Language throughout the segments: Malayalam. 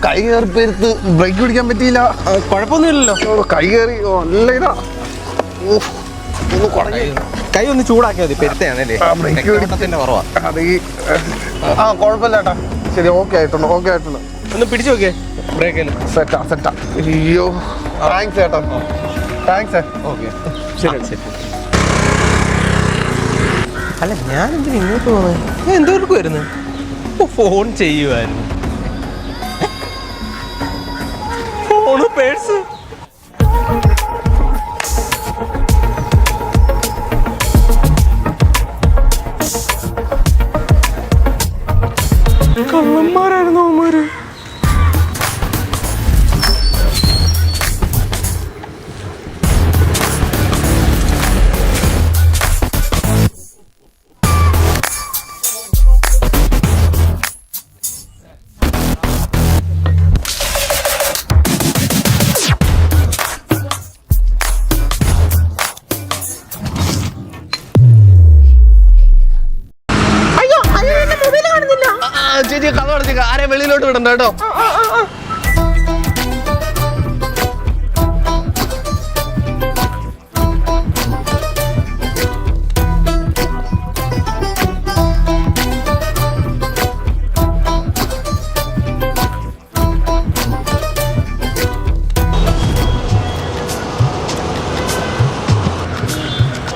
കൈ കയറി പെരുത്ത് ബ്രേക്ക് പിടിക്കാൻ പറ്റിയില്ല. കുഴപ്പമൊന്നുമില്ലല്ലോ. കൈ കയറി നല്ല ഇതാ. കൈ ഒന്ന് ചൂടാക്കിയാൽ മതി. പെരുത്തയാണല്ലേ? കുറവാ. അത് ഈ കുഴപ്പമില്ല ചേട്ടാ. ശരി, ഓക്കെ ആയിട്ടുണ്ട്. ഒന്ന് പിടിച്ചു നോക്കിയേ ബ്രേക്കിൽ. സെറ്റാ. അയ്യോ, താങ്ക്സ് ചേട്ടാ. താങ്ക്സ്. ഓക്കെ, ശരി. അല്ല, ഞാൻ എന്തിനാ ഇങ്ങോട്ട് പോകുന്നത്? ഞാൻ എന്തോർക്ക് വരുന്നത്? ഫോൺ ചെയ്യുമായിരുന്നു. Phone, purse. കള്ളന്മാരായിരുന്നു അവന്മാര്. ചേച്ചി കഥ പറഞ്ഞേക്ക, ആരെ വെളിയിലോട്ട് വിടണ്ട കേട്ടോ.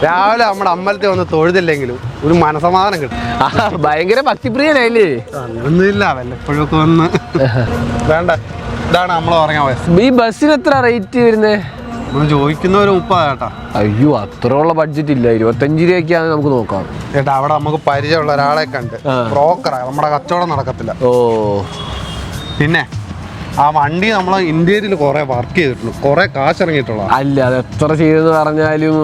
രാവിലെ നമ്മുടെ അമ്പലത്തിൽ വന്ന് തൊഴുതില്ലെങ്കിലും ഒരു മനസമാധാനം കിട്ടും. ഭയങ്കര ഭക്തിപ്രിയനല്ലേ? ഒന്നുമില്ല, വല്ലപ്പോഴും ഒക്കെ വന്ന്. വേണ്ട, ഇതാണ് നമ്മൾ പറഞ്ഞ വയസ്സ്. ഈ ബസ്സിന് എത്ര റേറ്റ് വരുന്നേ? നമ്മൾ ചോദിക്കുന്നവര് 30 ചേട്ടാ. അയ്യോ, അത്രയുള്ള ബഡ്ജറ്റ് ഇല്ല. 25 രൂപയ്ക്കാണ് നമുക്ക് നോക്കാം ചേട്ടാ. അവിടെ നമുക്ക് പരിചയമുള്ള ഒരാളെ കണ്ട്, ബ്രോക്കറാ, നമ്മുടെ കച്ചവടം നടക്കത്തില്ല. ഓ, പിന്നെ ആ വണ്ടി നമ്മൾ ഇന്ത്യയിൽ കുറെ വർക്ക് ചെയ്തിട്ടുണ്ട്, കുറെ കാശ് ഇറങ്ങിയിട്ടുള്ള. അല്ല, അത് എത്ര ചെയ്തെന്ന് പറഞ്ഞാലും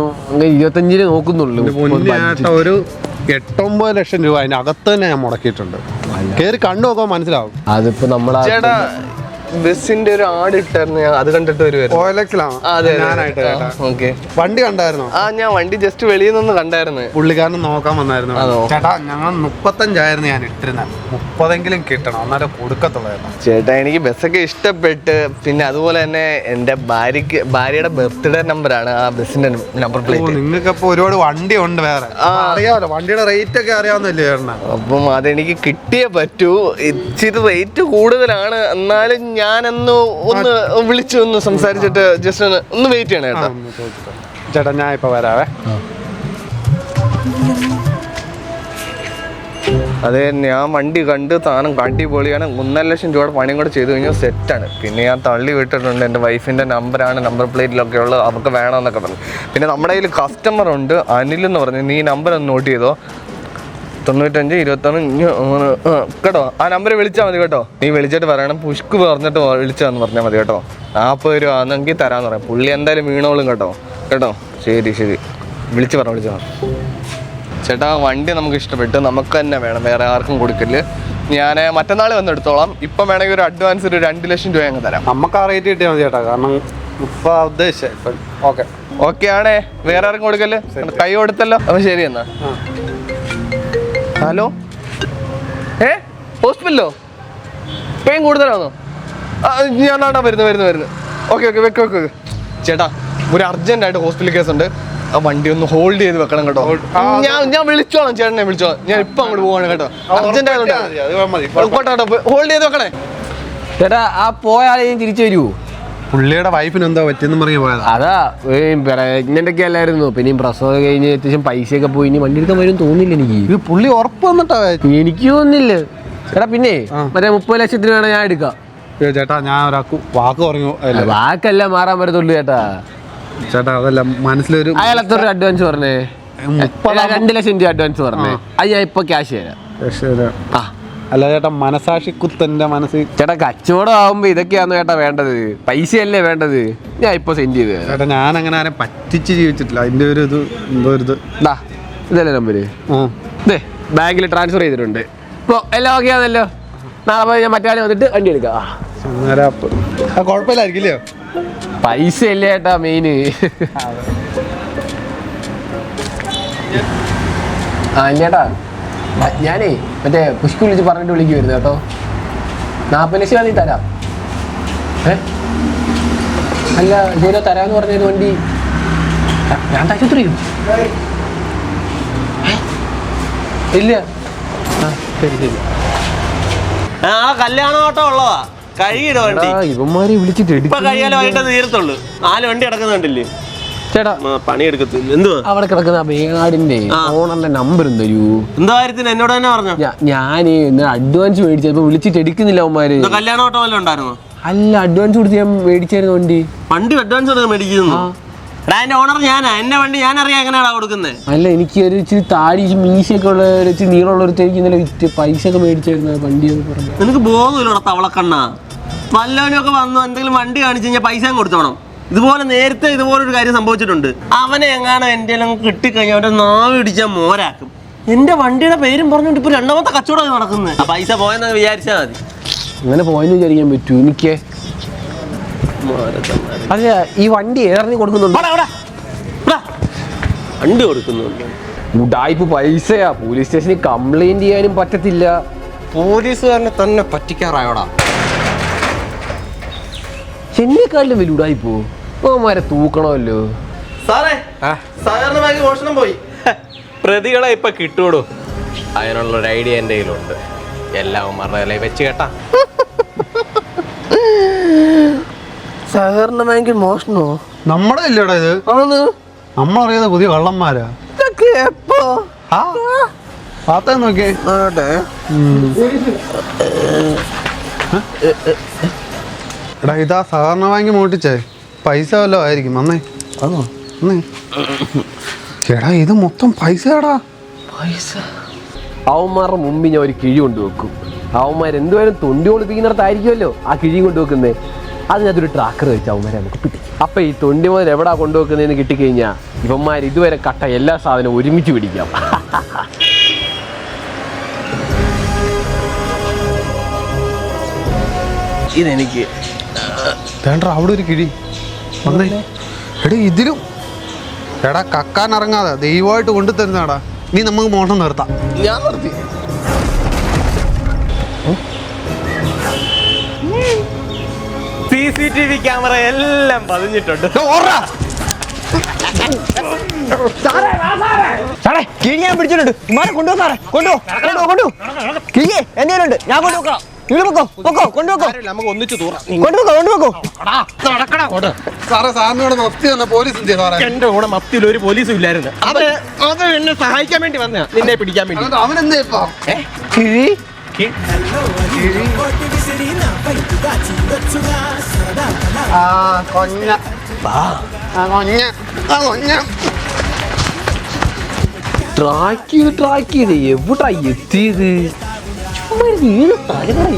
25 നോക്കുന്നുള്ളൂ. ഒരു 8-9 ലക്ഷം രൂപ അതിനകത്ത് തന്നെ ഞാൻ മുടക്കിയിട്ടുണ്ട്. കയറി കണ്ടു നോക്കാൻ മനസ്സിലാവും. അതിപ്പോ നമ്മളെ ബസ്സിന്റെ ഒരു ആഡ് ഇട്ടായിരുന്നു, ഞാൻ അത് കണ്ടിട്ട് വരുവായിരുന്നു. വണ്ടി കണ്ടായിരുന്നോ? ഞാൻ വണ്ടി ജസ്റ്റ് വെളിയിൽ നിന്ന് കണ്ടായിരുന്നു. പുള്ളിക്കാരൻ നോക്കാൻ വന്നായിരുന്നു. ചേട്ടാ, ഞങ്ങൾ 35 ഞാൻ ഇട്ടിരുന്നത്. 30 കിട്ടണം, എന്നാലും കൊടുക്കത്തുള്ളായിരുന്നു. ചേട്ടാ, എനിക്ക് ബസ്സൊക്കെ ഇഷ്ടപ്പെട്ട്. പിന്നെ അതുപോലെ തന്നെ എന്റെ ഭാര്യയുടെ ബർത്ത്ഡേ നമ്പറാണ് ആ ബസ്സിന്റെ നമ്പർ പ്ലേറ്റ്. നിങ്ങൾക്ക് അപ്പൊ ഒരുപാട് വണ്ടി ഉണ്ട് വേറെ, അറിയാമല്ലോ. വണ്ടിയുടെ റേറ്റ് ഒക്കെ അറിയാവുന്നല്ലേ ചേട്ടനാ? അപ്പം അതെനിക്ക് കിട്ടിയേ പറ്റൂ. ഇച്ചിരി റേറ്റ് കൂടുതലാണ്, എന്നാലും ഞാനൊന്ന് വിളിച്ചു ഒന്ന് സംസാരിച്ചിട്ട് ജസ്റ്റ് ഒന്ന് വെയിറ്റ് ചെയ്യണം ചേട്ടാ. ചേട്ടാ, ഞാൻ ഇപ്പൊ വരാവേ. അതെ, ഞാൻ വണ്ടി കണ്ട് സാധനം അടിപൊളിയാണ്. 1.5 ലക്ഷം രൂപയുടെ പണിയും കൂടെ ചെയ്ത് കഴിഞ്ഞാൽ സെറ്റാണ്. പിന്നെ ഞാൻ തള്ളി വിട്ടിട്ടുണ്ട്. എൻ്റെ വൈഫിൻ്റെ നമ്പറാണ് നമ്പർ പ്ലേറ്റിലൊക്കെ ഉള്ളത്, അവർക്ക് വേണമെന്നൊക്കെ പറഞ്ഞു. പിന്നെ നമ്മുടെ കയ്യിൽ കസ്റ്റമർ ഉണ്ട്, അനിൽ എന്ന് പറഞ്ഞു. നീ നമ്പർ ഒന്ന് നോട്ട് ചെയ്തോ. 95 21 കേട്ടോ. ആ നമ്പർ വിളിച്ചാൽ മതി കേട്ടോ. നീ വിളിച്ചിട്ട് പറയണം പുഷ്ക് പറഞ്ഞിട്ട് വിളിച്ചാന്ന് പറഞ്ഞാൽ മതി കേട്ടോ. 40 രൂപ ആണെങ്കിൽ തരാമെന്ന് പറയാം. പുള്ളി എന്തായാലും വീണോളും കേട്ടോ. ശരി, വിളിച്ചു പറ. ചേട്ടാ, വണ്ടി നമുക്ക് ഇഷ്ടപ്പെട്ടു, നമുക്ക് തന്നെ വേണം, വേറെ ആർക്കും കൊടുക്കില്ല. ഞാൻ മറ്റന്നാൾ വന്നെടുത്തോളാം. ഇപ്പം വേണമെങ്കിൽ ഒരു അഡ്വാൻസ് ഒരു 2 ലക്ഷം രൂപ അങ്ങ് തരാം. നമുക്ക് ആ റേറ്റ് കിട്ടിയാൽ മതി ചേട്ടാ, കാരണം ഇപ്പം ഉദ്ദേശിച്ച ഓക്കെ ആണേ. വേറെ ആർക്കും കൊടുക്കല്ലേ? കൈ കൊടുത്തല്ലോ. അപ്പം ശരി എന്നാ. ഹലോ, ഹോസ്പിറ്റലോ? പെയിൻ കൂടുതലാണോ? ഞാൻ നാട്ടാ വരുന്നു. ഓക്കെ, വെക്ക്. ചേട്ടാ, ഒരു അർജന്റായിട്ട് ഹോസ്പിറ്റൽ കേസ് ഉണ്ട്. ആ വണ്ടി ഒന്ന് ഹോൾഡ് ചെയ്ത് വെക്കണം കേട്ടോ. ഞാൻ വിളിച്ചോളാം, ചേട്ടനെ വിളിച്ചോളാം. ഞാൻ ഇപ്പൊ അങ്ങോട്ട് പോവാണ് കേട്ടോ. അർജന്റ് ആയതുകൊണ്ട് ഹോൾഡ് ചെയ്ത് വെക്കണേ. ചേട്ടാ, ആ പോയാലേ തിരിച്ചു വരൂ. പുള്ളിയുടെ വൈഫിന് എന്താ പറ്റിയെന്ന് പറഞ്ഞ് പോയത്. അതാ പ്രഗ്നന്റ് ഒക്കെ അല്ലായിരുന്നു. പിന്നെ പ്രസവം കഴിഞ്ഞ് അത്യാവശ്യം പൈസയൊക്കെ പോയി. ഇനി വണ്ടി എടുക്കാൻ വരും തോന്നില്ല എനിക്ക്. ഇത് പുള്ളി ഉറപ്പ് വന്നിട്ടാ? എനിക്ക് തോന്നുന്നില്ല ചേട്ടാ. പിന്നെ മറ്റേ 30 ലക്ഷത്തിന് വേണം ഞാൻ എടുക്കാം. ചേട്ടാ, ഞാൻ ഒരാൾക്ക് വാക്ക് പറഞ്ഞു. വാക്കല്ല മാറാൻ പറ്റത്തുള്ളൂ ചേട്ടാ. ചേട്ടാ, അതല്ല, മനസ്സിലൊരു അയാൾ എത്ര രൂപ അഡ്വാൻസ് പറഞ്ഞേ? 2 ലക്ഷം രൂപ അഡ്വാൻസ് പറഞ്ഞേ. അത് ഞാൻ ഇപ്പൊ ക്യാഷ് തരാം. അല്ല ചേട്ടാ, മനസാക്ഷി കുത്തന്റെ മനസ്സിൽ. ചേട്ടാ, കച്ചവടം ആവുമ്പോ ഇതൊക്കെയാണോ ചേട്ടാ വേണ്ടത്? പൈസയല്ലേ വേണ്ടത്? ഞാൻ ഇപ്പൊ സെൻഡ് ചെയ്ത് ചേട്ടാ. ഞാൻ അങ്ങനെ ആരെ പറ്റിച്ച് ജീവിച്ചിട്ടില്ല. അതിന്റെ ഒരു ഇത് എന്തോ ഒരു ഇതല്ലേ നമ്പര്? ബാങ്കിൽ ട്രാൻസ്ഫർ ചെയ്തിട്ടുണ്ട്. ഇപ്പൊ എല്ലാം ഓക്കെ ആണല്ലോ. നാളെ പോയി ഞാൻ മറ്റേ വന്നിട്ട് വണ്ടി എടുക്കാം. കുഴപ്പമില്ലായിരിക്കില്ലയോ? പൈസ അല്ലേ ചേട്ടാ മെയിന്. ചേട്ടാ, ഞാനേ മറ്റേ പുഷ്കു വിളിച്ച് പറഞ്ഞിട്ട് വിളിക്കുമായിരുന്നു കേട്ടോ. 40 ലക്ഷം നീ തരാം. അല്ല ജോലി തരാമെന്ന് പറഞ്ഞൊരു വണ്ടി ഞാൻ ആശുപത്രിയോ ഇല്ല. ശരി ശരി. കല്യാണം ഓട്ടോ ഉള്ളതാ. കഴുകിയിട വണ്ടി. ഇവന്മാരെ വിളിച്ചിട്ട് ഇപ്പൊ കഴിയാലോ വൈകിട്ട് തീരത്തുള്ളൂ. 4 വണ്ടി കിടക്കുന്നുണ്ടല്ലേ ചേട്ടാ. പണിയെടുക്കത്തില്ല. എന്തുവാ അവിടെ കിടക്കുന്ന വേങ്ങാടിന്റെ ഓണറിന്റെ നമ്പർ തരൂ. എന്താ കാര്യത്തിന് എന്നോട് തന്നെ പറഞ്ഞു. ഞാൻ അഡ്വാൻസ് മേടിച്ചപ്പോ വിളിച്ചിട്ട് എടുക്കുന്നില്ല അവന്മാര്. കല്യാണം ഓട്ടോ വല്ലതും ഉണ്ടായിരുന്നോ? അല്ല അഡ്വാൻസ് കൊടുത്ത് ഞാൻ മേടിച്ചായിരുന്നു വണ്ടി. വണ്ടി അഡ്വാൻസ് കൊടുത്ത് മേടിക്കുന്നു? എടാ എന്റെ ഓണർ ഞാനാ. എന്റെ വണ്ടി ഞാൻ അറിയാം എങ്ങനെയാണോ കൊടുക്കുന്നത്. അല്ല എനിക്ക് ഒരു ഇച്ചിരി താടി മീശയൊക്കെ ഉള്ള ഇച്ചിരി നീളമുള്ള ഒരു തേക്ക് ഇന്നലെ വിറ്റ് പൈസ ഒക്കെ മേടിച്ചായിരുന്നു വണ്ടി എന്ന് പറഞ്ഞു. നിനക്ക് ബോധമില്ലടാ തവളക്കണ്ണ. വല്ലവനൊക്കെ വന്നു എന്തെങ്കിലും വണ്ടി കാണിച്ചു കഴിഞ്ഞാൽ പൈസ കൊടുത്തോണം. ഇതുപോലെ നേരത്തെ ഇതുപോലൊരു കാര്യം സംഭവിച്ചിട്ടുണ്ട്. അവനെ എങ്ങാണോ എൻ്റെ കിട്ടിക്കഴിഞ്ഞാൽ അവൻ്റെ നാവ് ഇടിച്ചാൽ മോരാക്കും. എന്റെ വണ്ടിയുടെ പേരും പറഞ്ഞിട്ട് ഇപ്പൊ 2ാമത്തെ കച്ചവടം നടക്കുന്നത്. ആ പൈസ പോയെന്ന് വിചാരിച്ചാൽ മതി. അങ്ങനെ പോയെന്ന് വിചാരിക്കാൻ പറ്റൂ എനിക്ക്? അല്ല ഈ വണ്ടി ഏറെ കൊടുക്കുന്നുണ്ട്. വണ്ടി കൊടുക്കുന്നുണ്ട്. ഉടായ്പ പൈസയാ. പോലീസ് സ്റ്റേഷനിൽ കംപ്ലൈന്റ് ചെയ്യാനും പറ്റത്തില്ല. പോലീസുകാരനെ തന്നെ പറ്റിക്കാറായോടാ. എന്നെക്കാളിലും വലിയ ഉടായ്പോ. അവന്മാരെ തൂക്കണമല്ലോ. സാറേ സഹകരണ ബാങ്ക് മോഷണം പോയി. പ്രതികളെ ഇപ്പൊ കിട്ടൂടൂ. അതിനുള്ളൊരു ഐഡിയ എൻ്റെ കയ്യിലുണ്ട്. എല്ലാവന്മാരുടെ കയ്യിലെ വെച്ച് കേട്ടാ. സഹകരണ ബാങ്കിൽ മോഷണോ? നമ്മുടെ ഇല്ലടാ ഇത്. നമ്മളറിയാതെ പുതിയ കള്ളന്മാരാ. നോക്കിയേ. എടാ ഇതാ സഹകരണ ബാങ്ക് മോട്ടിച്ചേ. പൈസ വല്ലോ ആയിരിക്കും. വന്നേ അതോ വന്നേ. എടാ ഇത് മൊത്തം പൈസയാടാ. പൈസ അവന്മാരുടെ മുമ്പിൽ ഞാൻ ഒരു കിഴി കൊണ്ടുവെക്കും. അവന്മാർ എന്തുവരും തൊണ്ടി ഒളിപ്പിക്കുന്നിടത്തായിരിക്കുമല്ലോ ആ കിഴി കൊണ്ടുവെക്കുന്നത്. അതിനകത്തൊരു ട്രാക്കർ വെച്ച് അവന്മാരെ നമുക്ക് പിടിക്കും. അപ്പൊ ഈ തൊണ്ടി മുതൽ എവിടാ കൊണ്ടുവെക്കുന്നതെന്ന് കിട്ടിക്കഴിഞ്ഞാൽ ഇവന്മാർ ഇതുവരെ കട്ട എല്ലാ സാധനവും ഒരുമിച്ച് പിടിക്കാം. ഇതെനിക്ക് വേണ്ട അവിടെ ഒരു കിഴി വന്നേ. എടാ ഇതിലും എടാ കക്കാൻ ഇറങ്ങാതെ ദൈവമായിട്ട് കൊണ്ടു തരുന്നടാ. നീ നമുക്ക് മോഷണം നിർത്താം. ഞാൻ നിർത്തി. CCTV ക്യാമറ എല്ലാം പതിഞ്ഞിട്ടുണ്ട്. കിഴിയാൻ പിടിച്ചിട്ടുണ്ട്. ഇമാരെ കൊണ്ടുപോകാറേ. കൊണ്ടുപോ കിഴിയേ എന്റെ ഉണ്ട്. ഞാൻ കൊണ്ടുപോക്കാം. നിങ്ങൾ പൊക്കോ പൊക്കോ കൊണ്ടുപോക്കോ. നമുക്ക് ഒന്നിച്ച് തൂറാം. കൊണ്ടുപോക്കോ. സാറേ സാറിനോട് മഫ്തി വന്ന പോലീസ് എന്ത് ചെയ്തു? എന്റെ കൂടെ മത്തിയിൽ ഒരു പോലീസും ഇല്ലായിരുന്നു. അത് എന്നെ സഹായിക്കാൻ വേണ്ടി വന്നതാ. നിന്നെ പിടിക്കാൻ വേണ്ടി. അവനെന്താ ഇപ്പൊ കിഴി ട്രാക്ക് ചെയ്ത് എവിടാ എത്തിയത്? വീണ് തലകറ.